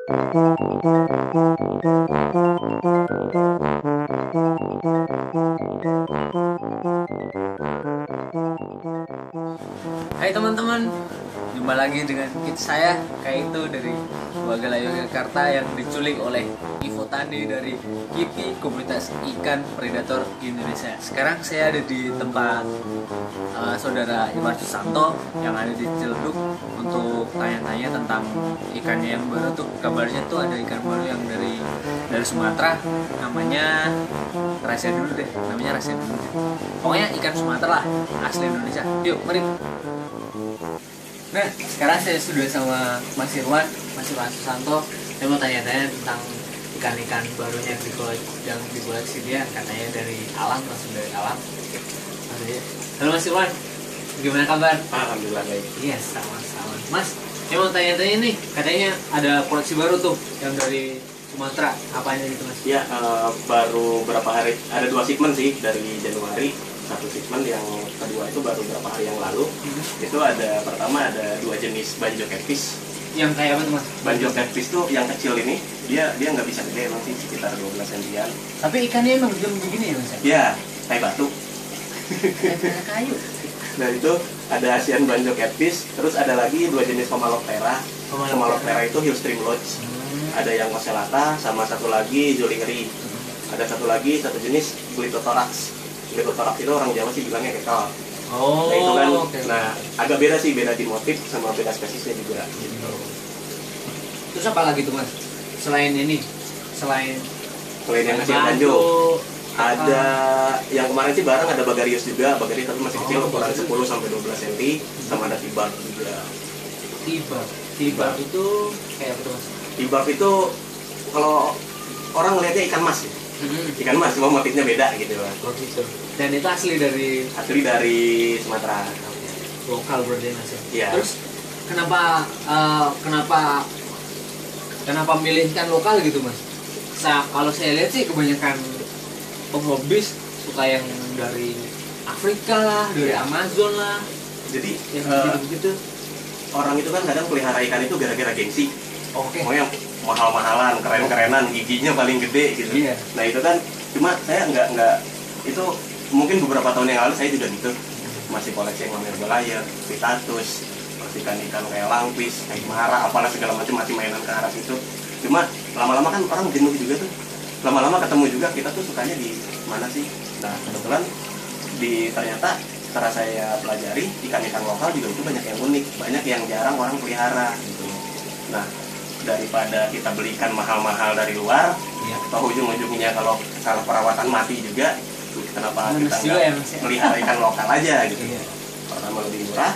Hai teman-teman, jumpa lagi dengan saya Kaito dari Wagala Yogyakarta yang diculik oleh Ivo Tani dari KIPI, Komunitas Ikan Predator Indonesia. Sekarang saya ada di tempat saudara Iwan Susanto yang ada di Ciledug untuk tanya-tanya tentang ikannya yang baru tuh. Kabarnya tuh ada ikan baru yang dari Sumatera, namanya rahasia dulu deh. Pokoknya ikan Sumatera lah, asli Indonesia. Yuk, mari. Nah, sekarang saya sudah sama Mas Irwan Susanto. Saya mau tanya-tanya tentang ikan-ikan barunya yang dikoleksi dia, katanya dari alam, langsung dari alam. Halo Mas Irwan, gimana kabar? Alhamdulillah baik. Iya, sama-sama. Mas, saya mau tanya-tanya nih, katanya ada koleksi baru tuh yang dari Sumatera. Apanya gitu Mas? Ya, baru berapa hari, ada 2 segmen sih dari Januari. Satu segmen, yang kedua itu baru berapa hari yang lalu. Itu ada, pertama ada 2 jenis banjo catfish. Yang kayak apa tuh Mas? Banjo catfish tuh yang kecil ini, dia nggak bisa gede, emang sih sekitar 12 cm. Tapi ikannya emang begini ya Mas? Ya, kayak batu. Kayak kayu. Nah itu ada Asian banjo catfish, terus ada lagi 2 jenis Comaloptera. Comaloptera itu Hillstream Lodge. Ada yang Ocellata, sama satu lagi Jolingeri. Ada satu lagi, satu jenis Glitothorax. Glitothorax itu orang Jawa sih bilangnya kekal. Oh, nah itu kan, okay. Nah agak beda sih, beda di motif sama beda spesiesnya juga gitu. Terus apa lagi tuh Mas? Selain ini, selain yang Asian banjo, ada yang kemarin sih bareng ada Bagarius juga. Bagarius tapi masih kecil, ukuran 10 sampai 12 cm, sama ada Tibak juga. Tibak itu kayak apa tuh Mas? Tibak itu kalau orang ngelihatnya ikan mas ya. Ikan mas, cuma motifnya beda gitu lah. Oh gitu. Dan itu asli dari Sumatera. Lokal berarti Mas ya. Iya. Terus kenapa milih ikan lokal gitu Mas? Kalau saya lihat sih kebanyakan penghobis suka yang dari Afrika lah, dari Amazon lah. Jadi yang begitu. Orang itu kan kadang pelihara ikan itu gara-gara gengsi. Oke. Mau yang mahal-mahalan, keren-kerenan, giginya paling gede gitu. Iya. Nah itu kan, cuma saya nggak itu mungkin beberapa tahun yang lalu saya juga gitu, masih koleksi yang namanya Goliath, Pitatus, ikan-ikan kayak langpis, kayak mara, apalah segala macam, masih mainan ke arah situ. Cuma lama-lama kan orang jenuh juga tuh. Lama-lama ketemu juga kita tuh sukanya di mana sih? Nah kebetulan ternyata setelah saya pelajari ikan-ikan lokal juga itu banyak yang unik, banyak yang jarang orang pelihara gitu. Nah daripada kita belikan mahal-mahal dari luar, ya, atau ujung-ujungnya kalau salah perawatan mati juga, kenapa kita nggak melihara ikan lokal aja gitu. Iya. Pertama lebih murah,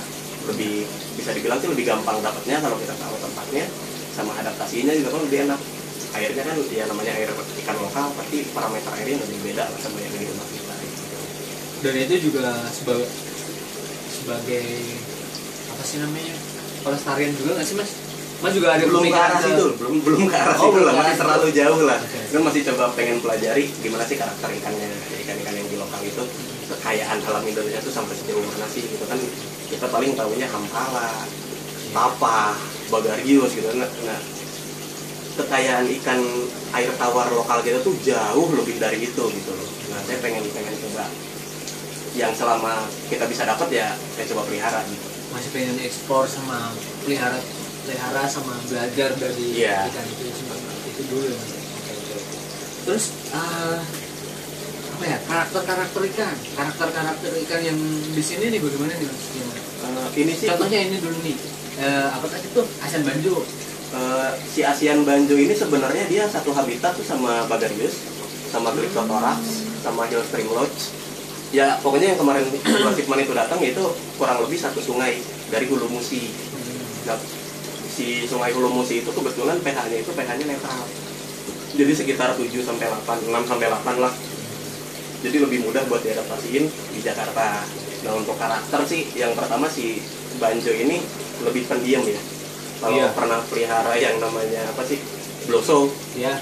lebih bisa dibilang sih lebih gampang dapatnya kalau kita tahu tempatnya, sama adaptasinya juga kan lebih enak. Airnya kan ya namanya air ikan lokal, pasti parameter airnya lebih beda lah sama yang di rumah kita. Gitu. Dan itu juga sebagai apa sih namanya, pelestarian juga nggak sih Mas? Mas juga ada belum ke arah situ, belum ke arah situ lah, masih terlalu jauh lah. Kita masih coba pengen pelajari gimana sih karakter ikannya, ikan-ikan yang di lokal itu, kekayaan alam Indonesia itu sampai sejauh mana sih gitu kan. Kita paling tahunya Hampala, Tapah, Bagarius gitu. Nah, kekayaan ikan air tawar lokal kita tuh jauh lebih dari itu gitu loh. Nah, saya pengen coba yang selama kita bisa dapat ya saya coba pelihara gitu. Masih pengen ekspor sama pelihara sama belajar dari ikan itu dulu ya Mas. Terus apa ya, karakter ikan yang di sini nih bagaimana nih Mas? Ini sih contohnya ini dulu nih, apa tadi tuh Asian banjo. Si Asian banjo ini sebenarnya dia satu habitat tuh sama Bagarius, sama Glitothorax, sama Hillstream Lodge. Ya pokoknya yang kemarin segmen itu datang itu kurang lebih satu sungai dari Hulu Musi. Nah, si sungai Hulu Musi itu kebetulan pH-nya netral. Jadi sekitar 7 sampai 8, 6 sampai 8 lah. Jadi lebih mudah buat diadaptasiin di Jakarta. Nah, untuk karakter sih yang pertama si banjo ini lebih pendiam ya. Kalau pernah pelihara yang namanya apa sih? Bloso,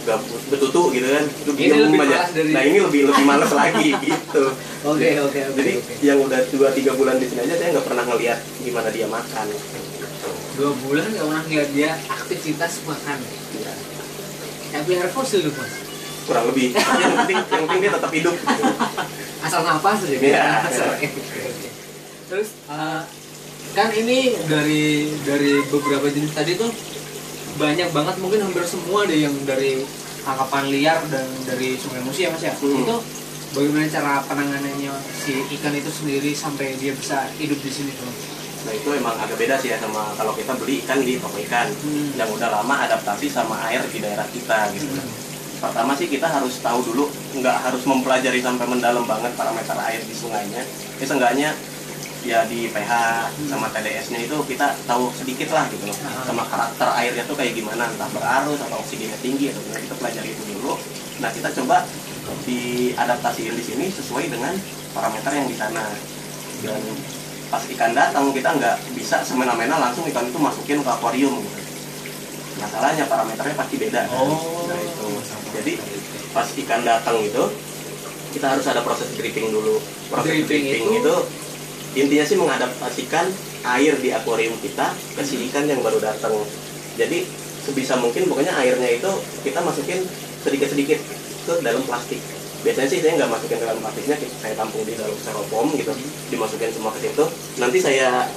gabus, betutu gitu kan, itu diam aja. Nah ini lebih males lagi gitu. Jadi yang udah 2-3 bulan di sini aja saya nggak pernah ngeliat gimana dia makan. 2 bulan nggak pernah lihat dia aktivitas makan. Ya, Kayak pelihara fosil tuh mas. kurang lebih. Tapi yang penting dia tetap hidup gitu. Asal napas aja. Iya. Oke. Terus kan ini dari beberapa jenis tadi tuh banyak banget, mungkin hampir semua deh yang dari tangkapan liar dan dari Sungai Musi ya mas ya. Itu bagaimana cara penanganannya si ikan itu sendiri sampai dia bisa hidup di sini tuh? Nah itu emang agak beda sih ya sama kalau kita beli ikan di toko ikan yang udah lama adaptasi sama air di daerah kita gitu. Pertama sih kita harus tahu dulu, nggak harus mempelajari sampai mendalam banget parameter air di sungainya. Ya seenggaknya ya di pH sama TDS-nya itu kita tahu sedikit lah gitu loh. Sama karakter airnya tuh kayak gimana, entah berarus atau oksigennya tinggi atau gimana, kita pelajari itu dulu. Nah kita coba diadaptasiin di sini sesuai dengan parameter yang di sana. Dan pas ikan datang kita nggak bisa semena-mena langsung ikan itu masukin ke akuarium gitu. Masalahnya parameternya pasti beda kan? Nah itu. Jadi pas ikan datang itu kita harus ada proses dripping dulu. Proses dripping itu intinya sih mengadaptasikan air di akuarium kita ke si ikan yang baru datang. Jadi sebisa mungkin pokoknya airnya itu kita masukin sedikit-sedikit ke dalam plastik. Biasanya sih saya nggak masukin ke dalam plastiknya, saya tampung di dalam styrofoam gitu, dimasukin semua ke situ. Nanti saya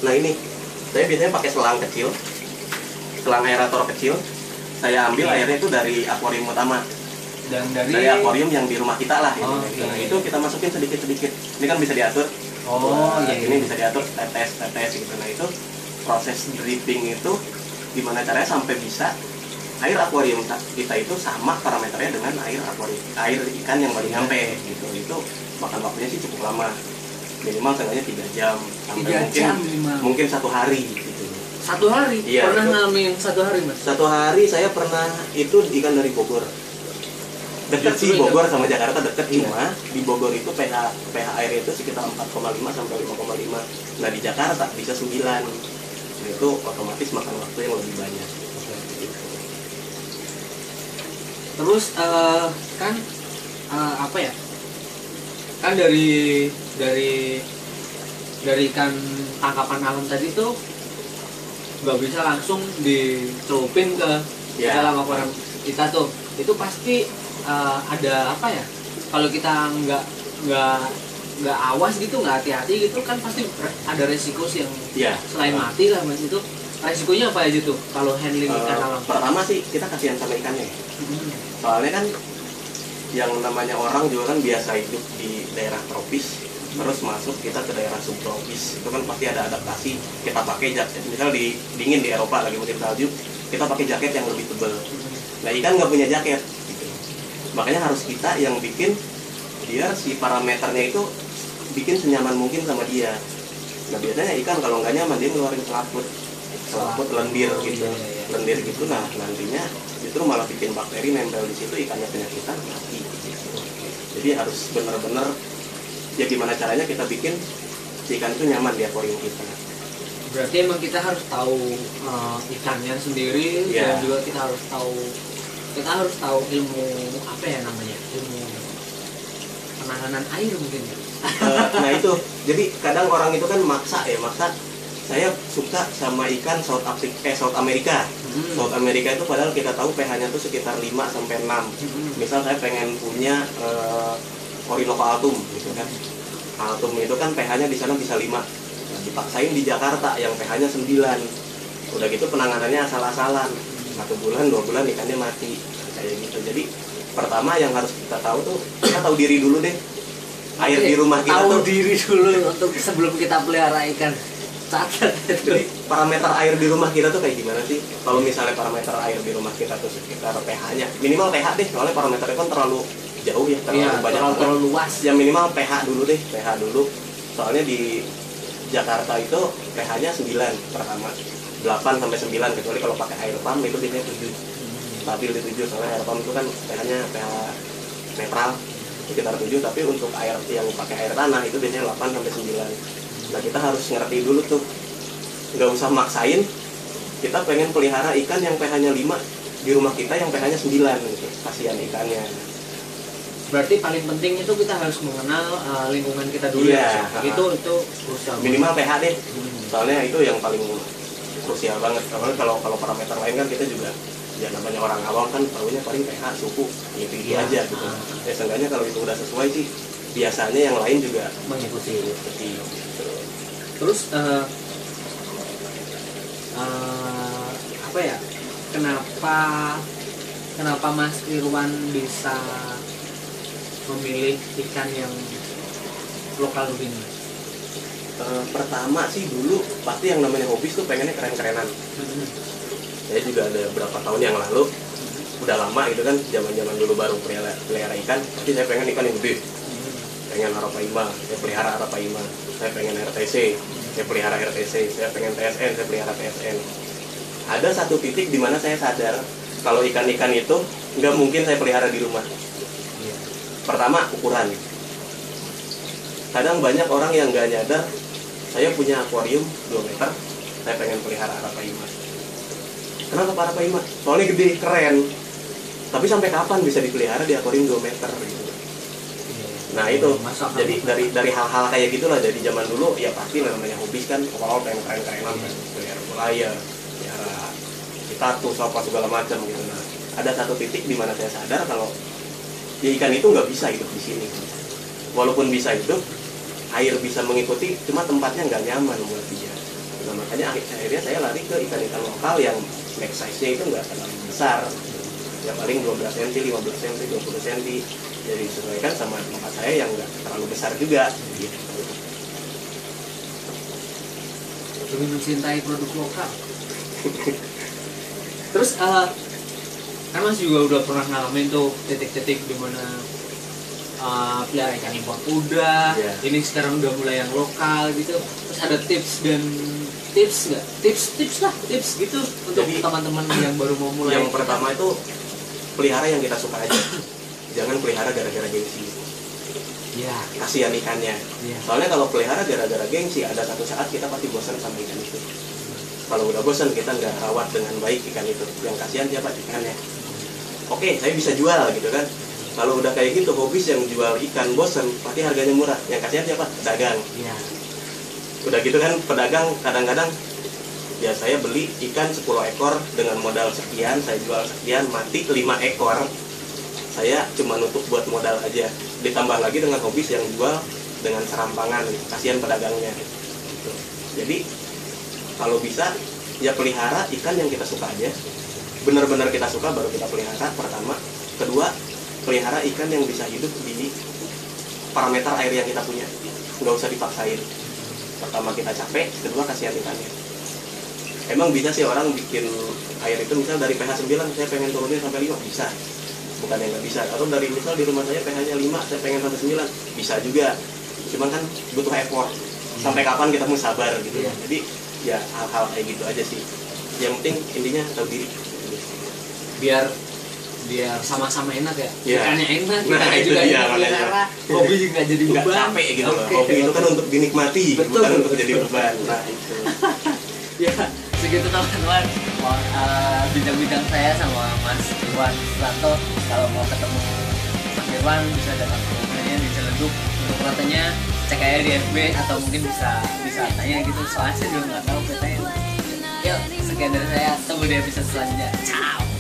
biasanya pakai selang kecil, selang aerator kecil. Saya ambil airnya itu dari akuarium utama. Dan dari akuarium yang di rumah kita lah. Nah itu kita masukin sedikit-sedikit. Ini kan bisa diatur. Ini bisa diatur tetes gitu. Nah itu proses dripping itu gimana caranya sampai bisa air akuarium kita itu sama parameternya dengan air ikan yang baru nyampe gitu. Itu makan waktunya sih cukup lama, minimal seenggaknya 3 jam sampai mungkin 1 hari gitu. 1 hari? Iya, pernah ngalamin 1 hari mas? 1 hari saya pernah itu ikan dari Bogor. Deket sih Bogor sama Jakarta deket, cuma di Bogor itu pH airnya itu sekitar 4,5 sampai 5,5. Nah di Jakarta bisa 9. Nah itu otomatis makan waktu yang lebih banyak. Terus kan apa ya? Kan dari ikan tangkapan alam tadi tuh nggak bisa langsung dicelupin ke dalam akuarium kita tuh. Itu pasti ada apa ya? Kalau kita nggak awas gitu, nggak hati-hati gitu kan pasti ada resiko sih yang selain mati lah mas. Itu resikonya apa aja tuh kalau handling ikan alam? Pertama sih kita kasihan sama ikannya. Soalnya kan yang namanya orang juga kan biasa hidup di daerah tropis, terus masuk kita ke daerah subtropis, itu kan pasti ada adaptasi. Kita pakai jaket, misal di dingin di Eropa lagi musim salju, kita pakai jaket yang lebih tebal. Nah ikan nggak punya jaket, gitu. Makanya harus kita yang bikin biar si parameternya itu bikin senyaman mungkin sama dia. Nah biasanya ikan kalau nggak nyaman dia ngeluarin selaput lendir gitu, lendir gitu. Nah nantinya justru malah bikin bakteri nempel di situ, ikannya penyakitan mati gitu. Jadi harus benar-benar ya gimana caranya kita bikin si ikan itu nyaman di akuarium kita. Berarti emang kita harus tahu ikannya sendiri dan juga kita harus tahu ilmu apa ya namanya, ilmu penanganan air mungkin. Nah itu jadi kadang orang itu kan maksa saya suka sama ikan South America. South America itu padahal kita tahu pH-nya tuh sekitar 5 sampai 6. Misal saya pengen punya Orinoco altum gitu kan. Altum itu kan pH-nya di sana bisa 5. Nah, dipaksain di Jakarta yang pH-nya 9. Udah gitu penanganannya asal-asalan. 1 bulan, 2 bulan ikannya mati. Kayak gitu. Jadi pertama yang harus kita tahu tuh, kita tahu diri dulu deh. Air di rumah kita tahu tuh diri dulu untuk sebelum kita pelihara ikan. Jadi parameter air di rumah kita tuh kayak gimana sih? Kalau misalnya parameter air di rumah kita tuh sekitar pH-nya, minimal pH deh, soalnya parameternya kan terlalu jauh ya, terlalu luas. Yang minimal pH dulu deh, pH dulu. Soalnya di Jakarta itu pH-nya 9 pertama, 8 sampai 9 kecuali kalau pakai air pump itu biasanya 7. Stabil di 7 soalnya air pump itu kan pH-nya pH netral sekitar 7, tapi untuk air yang pakai air tanah itu biasanya 8 sampai 9. Nah kita harus ngerti dulu tuh, nggak usah maksain kita pengen pelihara ikan yang pH-nya 5 di rumah kita yang pH-nya 9 gitu. Kasihan ikannya. Berarti paling penting itu kita harus mengenal lingkungan kita dulu ya. Itu usaha. Minimal pH deh. Soalnya itu yang paling krusial banget. Karena kalau parameter lain kan kita juga ya namanya orang awam kan tahunya paling pH, suhu, gitu aja gitu. Ya seenggaknya kalau itu udah sesuai sih biasanya yang lain juga mengikuti. gitu. Terus apa ya? Kenapa Mas Irwan bisa memilih ikan yang lokal begini? Pertama sih dulu pasti yang namanya hobis tuh pengennya keren-kerenan. Saya juga ada berapa tahun yang lalu, udah lama gitu kan, zaman dulu baru pelihara ikan, tapi saya pengen ikan yang gede. Pengen Arapaima, saya pelihara Arapaima. Saya pengen RTC, saya pelihara RTC. Saya pengen TSN, saya pelihara TSN. Ada satu titik di mana saya sadar kalau ikan-ikan itu nggak mungkin saya pelihara di rumah. Pertama, ukuran. Kadang banyak orang yang nggak nyadar, saya punya akuarium 2 meter, saya pengen pelihara Arapaima. Kenapa Arapaima? Soalnya gede, keren. Tapi sampai kapan bisa dipelihara di akuarium 2 meter gitu. Nah itu, jadi dari hal-hal kayak gitulah, dari zaman dulu ya pasti namanya hobi kan, awal pengen keren-kerenan, pelihara buaya, pelihara tatus apa segala macam gitu. Nah ada satu titik di mana saya sadar kalau ya ikan itu nggak bisa hidup di sini. Walaupun bisa hidup, air bisa mengikuti, cuma tempatnya nggak nyaman buat dia. Nah makanya akhirnya saya lari ke ikan-ikan lokal yang snack size-nya itu nggak terlalu besar, ya paling 12 cm, 15 cm, 20 cm. Jadi disesuaikan sama tempat saya yang nggak terlalu besar juga gitu. Lebih mencintai produk lokal. Terus kan Mas juga udah pernah ngalamin tuh titik-titik di mana pelihara ikan impor udah, ini sekarang udah mulai yang lokal gitu. Terus ada tips nggak? Tips gitu untuk teman-teman yang baru mau mulai. Yang pertama itu pelihara yang kita suka aja. Jangan pelihara gara-gara gengsi. Ya. Kasihan ikannya. Ya. Soalnya kalau pelihara gara-gara gengsi, ada satu saat kita pasti bosan sama ikan itu. Kalau udah bosan, kita nggak rawat dengan baik ikan itu. Yang kasihan siapa? Ikannya. Oke, saya bisa jual gitu kan. Kalau udah kayak gitu, hobis yang jual ikan bosan, pasti harganya murah. Yang kasihan siapa? Pedagang. Ya. Udah gitu kan, pedagang kadang-kadang ya saya beli ikan 10 ekor dengan modal sekian, saya jual sekian, mati 5 ekor. Saya cuma nutup buat modal aja. Ditambah lagi dengan hobis yang jual dengan serampangan, kasihan pedagangnya gitu. Jadi kalau bisa ya pelihara ikan yang kita suka aja, benar-benar kita suka baru kita pelihara pertama. Kedua, pelihara ikan yang bisa hidup di parameter air yang kita punya, nggak usah dipaksain. Pertama kita capek, kedua kasihan ikannya. Emang bisa sih orang bikin air itu misal dari pH 9 saya pengen turunin sampai 5, bisa. Bukan yang nggak bisa. Atau dari misal di rumah saya pH-nya 5, saya pengen sampai 9, bisa juga. Cuman kan butuh effort. Sampai kapan kita mau sabar gitu. Jadi ya hal-hal kayak gitu aja sih. Yang penting intinya tahu diri. Biar sama-sama enak ya. Ikannya enak, nah, kita juga enak pelihara. Hobi juga jadi beban. Nggak capek gitu loh. Hobi itu kan untuk dinikmati, bukan untuk jadi beban. Nah itu. Ya, segitu teman-teman. Bincang-bincang saya sama Mas Irwan Susanto. Kalau mau ketemu Mas Irwan bisa datang ke rumahnya di Ciledug. Untuk ratanya cek aja di FB atau mungkin bisa tanya gitu. Soalnya saya juga nggak tahu katanya. Yuk, sekian dari saya. Tunggu di episode selanjutnya. Ciao.